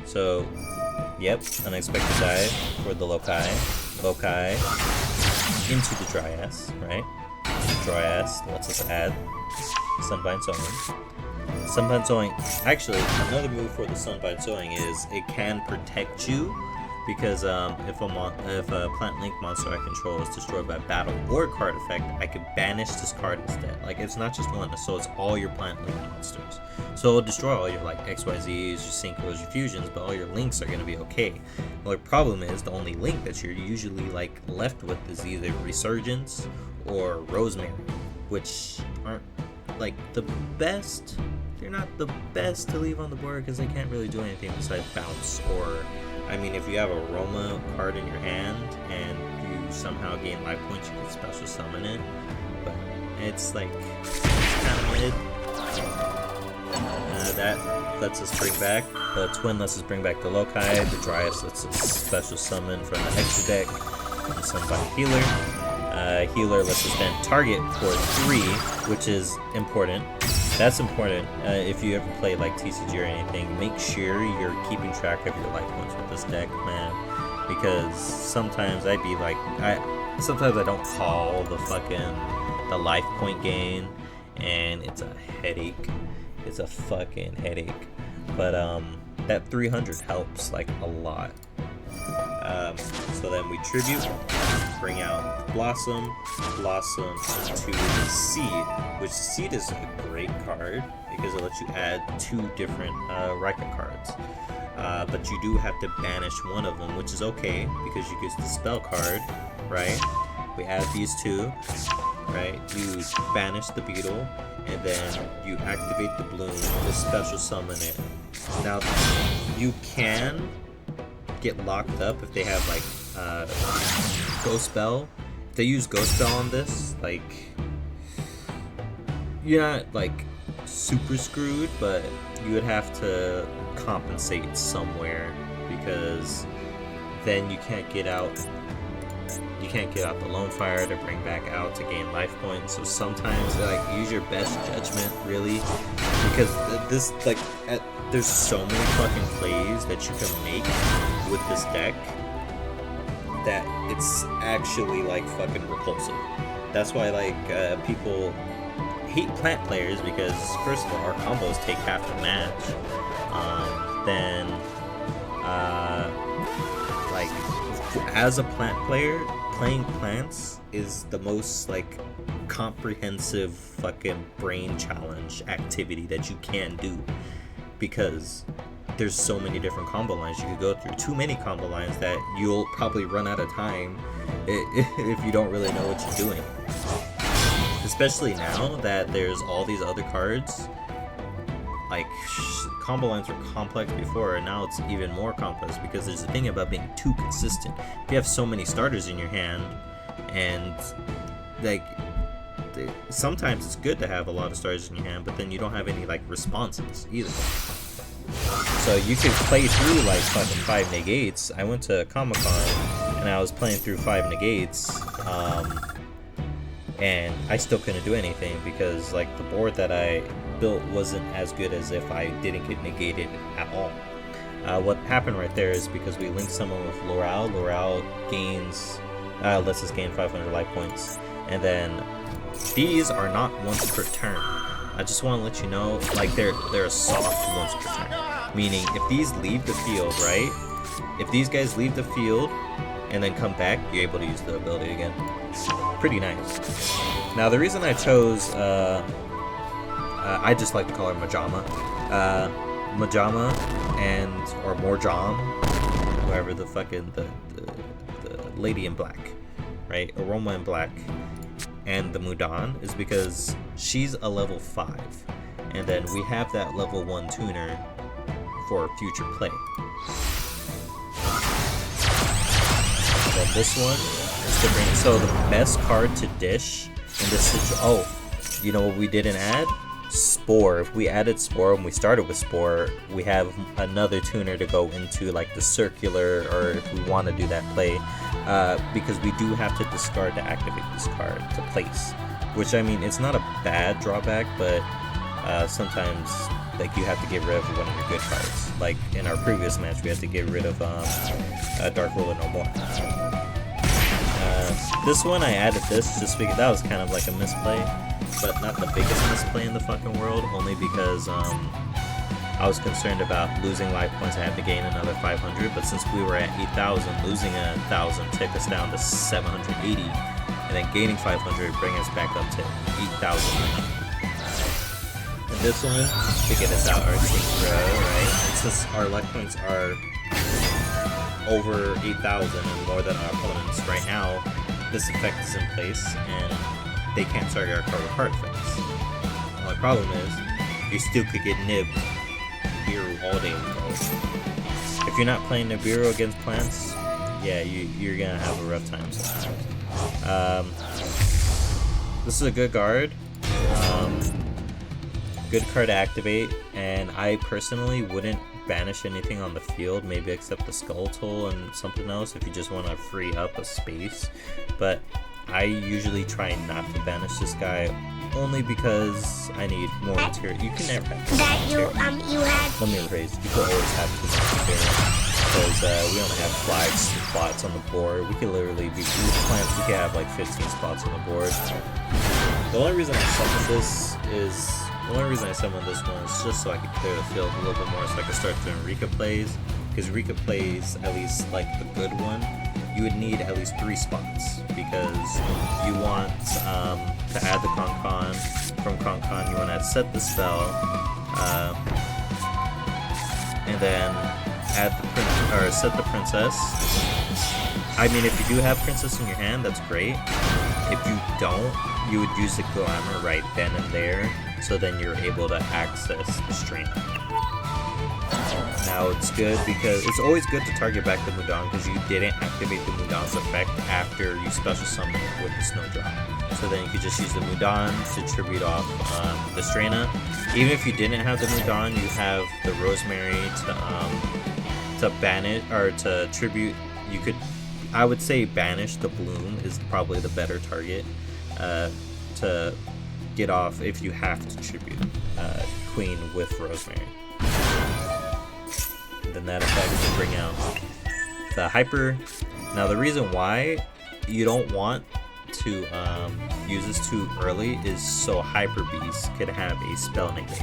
So, yep, unexpected dive for the Lokai. Lokai into the Dryas, right? Dryas lets us add Sunbind Sowing. Sunbind Sowing, actually, another move for the Sunbind Sowing is it can protect you, because if a plant link monster I control is destroyed by battle or card effect, I can banish this card instead. Like, it's not just one, so it's all your plant link monsters. So it'll destroy all your like XYZs, your Synchros, your Fusions, but all your links are going to be okay. The only problem is the only link that you're usually like left with is either Resurgence or Rosemary, which aren't like the best. They're not the best to leave on the board because they can't really do anything besides bounce. Or, I mean, if you have a Aroma card in your hand and you somehow gain life points, you can special summon it. But it's like kind of mid. That lets us bring back the Twin, lets us bring back the Lokai. The Dryas lets us special summon from the extra deck and Sunbind Healer. Healer lets us then target for 3, which is important. That's important. If you ever play like TCG or anything, make sure you're keeping track of your life points with this deck, man. Because sometimes I'd be like, sometimes I don't call the life point gain, and it's a headache. It's a fucking headache. But that 300 helps like a lot. So then we tribute, bring out Blossom into the Seed, which Seed is a great card because it lets you add 2 different Rikka cards. But you do have to banish one of them, which is okay because you get the spell card, right? We add these 2, right? You banish the Beetle, and then you activate the Bloom to special summon it. Now, you can get locked up if they have like Ghost Spell. If they use Ghost Spell on this, like, you're not like super screwed, but you would have to compensate somewhere because then you can't get out the Lone Fire to bring back out to gain life points. So sometimes like use your best judgment really, because this like there's so many fucking plays that you can make with this deck that it's actually like fucking repulsive. That's why like people hate plant players, because first of all our combos take half the match. Then like as a plant player, playing plants is the most like comprehensive fucking brain challenge activity that you can do, because there's so many different combo lines you could go through. Too many combo lines that you'll probably run out of time if you don't really know what you're doing. Especially now that there's all these other cards. Like, combo lines were complex before, and now it's even more complex because there's a thing about being too consistent. If you have so many starters in your hand, and like sometimes it's good to have a lot of starters in your hand, but then you don't have any like responses either. So you could play through like fucking 5 negates. I went to Comic-Con and I was playing through 5 negates, and I still couldn't do anything because like the board that I built wasn't as good as if I didn't get negated at all. What happened right there is because we linked someone with Loral. Loral gains, lets us gain 500 life points, and then these are not once per turn. I just want to let you know, like they're a soft once per turn. Meaning, if these leave the field, right? If these guys leave the field and then come back, you're able to use the ability again. Pretty nice. Now, the reason I chose, I just like to call her Majama. Majama or Morjam, whoever the fucking the lady in black, right? Aroma in black, and the Mudan is because she's a level 5, and then we have that level 1 tuner for future play. And then this one is to bring. So the best card to dish in this situation. Oh, you know what we didn't add? Spore. If we added Spore and we started with Spore, we have another tuner to go into like the circular, or if we want to do that play, because we do have to discard to activate this card to place, which I mean it's not a bad drawback, but sometimes like you have to get rid of one of your good cards. Like in our previous match, we had to get rid of Dark Ruler no more. This one I added this just because that was kind of like a misplay, but not the biggest misplay in the fucking world, only because I was concerned about losing life points. I had to gain another 500, but since we were at 8,000, losing 1,000 took us down to 780, and then gaining 500 bring us back up to 8,000. And this one, to get us out our team pro, right? And since our luck points are over 8,000 and more than our opponents right now, this effect is in place, and they can't target our card with card effects. The only problem is, you still could get nibbed Nibiru all day long. If you're not playing Nibiru against plants, yeah, you're gonna have a rough time sometimes. This is a good guard. Good card to activate, and I personally wouldn't banish anything on the field, maybe except the Skeletal and something else if you just want to free up a space. But I usually try not to banish this guy only because I need more material. You can never have too much material. Let me rephrase. You could always have too much material because we only have 5 spots on the board. We could literally be plants. We could have like 15 spots on the board. The only reason I summoned this one is just so I could clear the field a little bit more, so I could start doing Rikka plays. Because Rikka plays, at least like the good one, you would need at least 3 spots, because you want to add the Konkon. From Konkon, you want to set the spell, and then add the set the princess. I mean, if you do have princess in your hand, that's great. If you don't, you would use the glamour right then and there, so then you're able to access the stream. Now it's good because it's always good to target back the Mudan because you didn't activate the Mudan's effect after you special summon it with the Snowdrop. So then you could just use the Mudan to tribute off the Strana. Even if you didn't have the Mudan, you have the Rosemary to banish or to tribute. You could, I would say, banish the Bloom is probably the better target to get off if you have to tribute Queen with Rosemary. Then that effect will bring out the Hyper. Now the reason why you don't want to use this too early is so Hyper Beast could have a spell negate,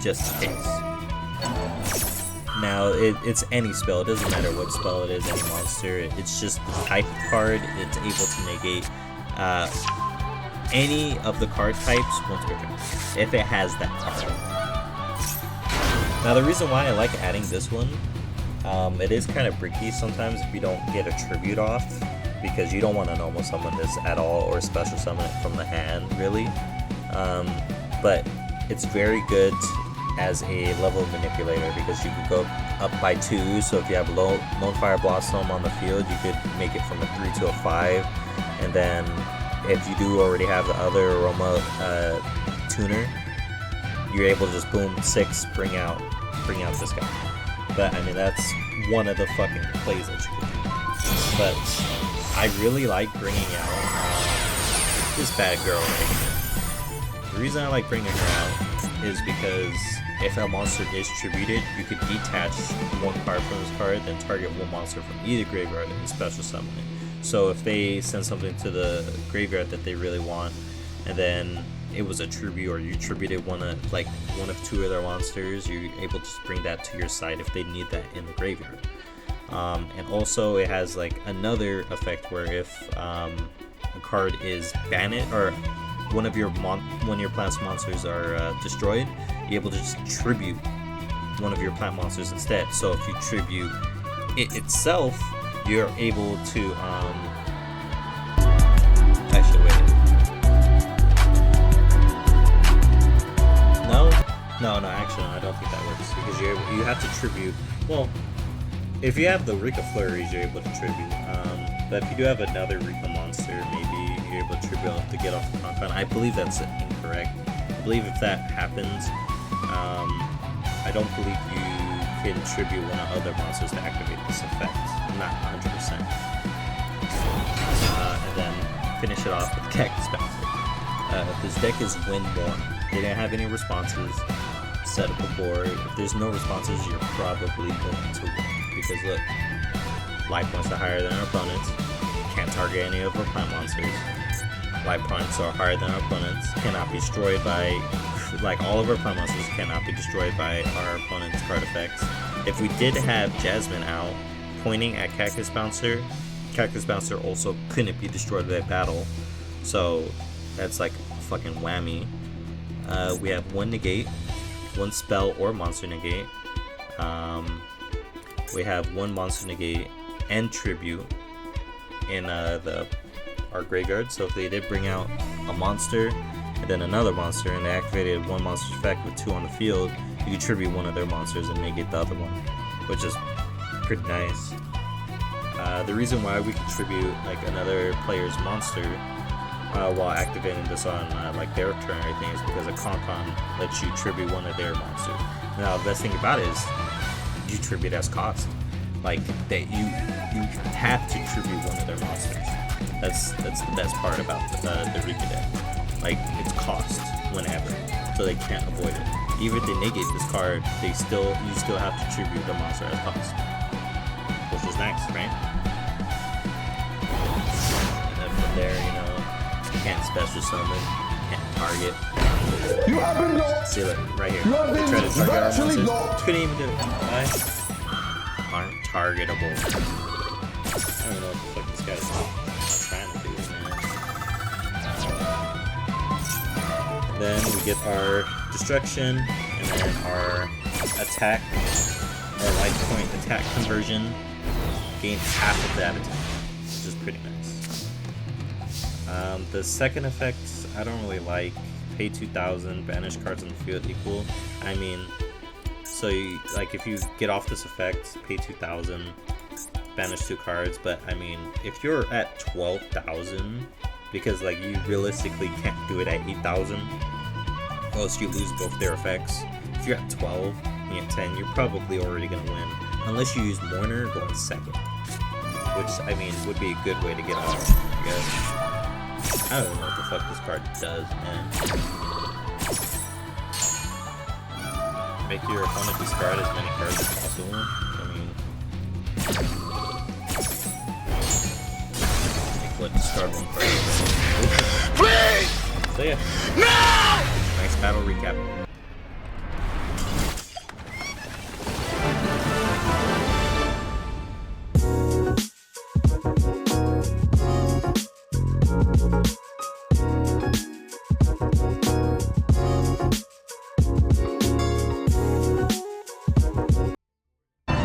just in case. Now it's any spell, it doesn't matter what spell it is, any monster, it's just the type card, it's able to negate any of the card types once per turn, if it has that card. Now the reason why I like adding this one, it is kind of bricky sometimes if you don't get a tribute off, because you don't want to normal summon this at all or special summon it from the hand really. But it's very good as a level manipulator because you could go up by 2, so if you have Lone Fire Blossom on the field, you could make it from a 3 to a 5, and then if you do already have the other Aroma tuner, you're able to just boom 6, bring out this guy. But I mean, that's one of the fucking plays that you can do. But I really like bringing out this bad girl right here. The reason I like bringing her out is because if a monster is tributed, you could detach 1 card from this card, then target 1 monster from either graveyard and special summon it. So if they send something to the graveyard that they really want, and then it was a tribute, or you tributed one of 2 of their monsters, you're able to just bring that to your side if they need that in the graveyard. And also it has like another effect where if a card is banished, or one of your plant's monsters are destroyed, you're able to just tribute one of your plant monsters instead. So if you tribute it itself, you're able to actually wait. No, actually, I don't think that works because you have to tribute. Well, if you have the Rikka Flurries, you're able to tribute. But if you do have another Rikka monster, maybe you're able to tribute to get off the Konkon. I believe that's incorrect. I believe if that happens, I don't believe you can tribute one of other monsters to activate this effect. I'm not 100%. And then finish it off with Cactus Bouncer. This deck is win more. they didn't have any responses, set up a board. If there's no responses, you're probably going to win. Because look, life points are higher than our opponents. Can't target any of our plant monsters. Life points are higher than our opponents. Cannot be destroyed by, like, all of our plant monsters cannot be destroyed by our opponent's card effects. If we did have Jasmine out, pointing at Cactus Bouncer also couldn't be destroyed by battle. So that's like a fucking whammy. We have one negate, one spell or monster negate. We have one monster negate and tribute in our graveyard. So if they did bring out a monster and then another monster, and they activated one monster's effect with 2 on the field, you can tribute one of their monsters and negate the other one, which is pretty nice. The reason why we contribute like another player's monster while activating this on like their turn, I think, is because a Konkon lets you tribute one of their monsters. Now, the best thing about it is you tribute as cost. Like that, you have to tribute one of their monsters. That's the best part about the Rikka deck. Like, it's cost whenever, so they can't avoid it. Even if they negate this card, you still have to tribute the monster as cost, which is nice, right? And then from there, you know, you can't special summon, can't target. You have been locked. See, look, right here. You have They been tried to target our virtually monsters. locked. Couldn't even do it. Why? Aren't targetable. I don't know what the fuck this guy's trying to do, man. Then we get our destruction, and then our attack, our life point attack conversion, gain half of that attack, which is pretty nice. The second effect, I don't really like. Pay 2,000, banish cards on the field equal. I mean, so you, like, if you get off this effect, pay 2,000, banish 2 cards. But I mean, if you're at 12,000, because like you realistically can't do it at 8,000, or else you lose both their effects. If you're at 12 and you're at 10, you're probably already gonna win, unless you use Mourner going second, which I mean would be a good way to get off, I guess. I don't know what the fuck this card does, man. Make your opponent discard as many cards as possible. I mean, make what discard one card. Please! So yeah. No! Nice battle recap.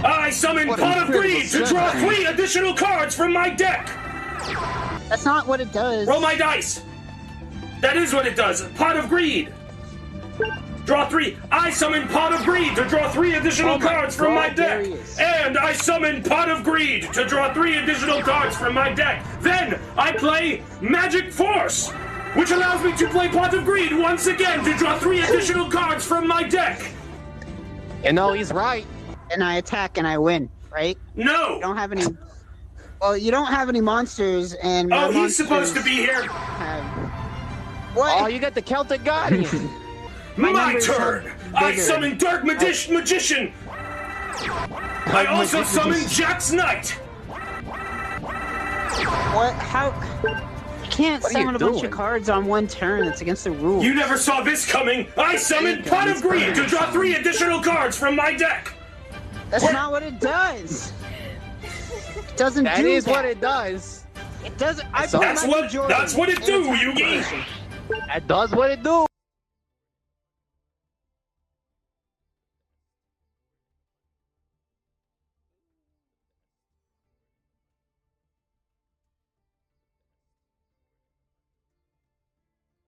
I summon Pot of Greed to draw 3 additional cards from my deck! That's not what it does. Roll my dice! That is what it does. Pot of Greed! Draw 3. I summon Pot of Greed to draw 3 additional cards from my deck! And I summon Pot of Greed to draw 3 additional cards from my deck. Then I play Magic Force, which allows me to play Pot of Greed once again to draw 3 additional cards from my deck! You know, he's right. And I attack and I win, right? No! You don't have any. Well, you don't have any monsters, and Oh, he's supposed to be here! What? Oh, you got the Celtic Guardian. My turn! I summon Dark Magician! I also summon Jack's Knight! What? How? You can't What are you summon a bunch doing? of cards on one turn. It's against the rules. You never saw this coming! I summon Pot of Greed to draw 3 additional cards from my deck! That's not what it does. It doesn't That do is that. what it does. It doesn't. That's That's what it do, Yugi! That does what it do.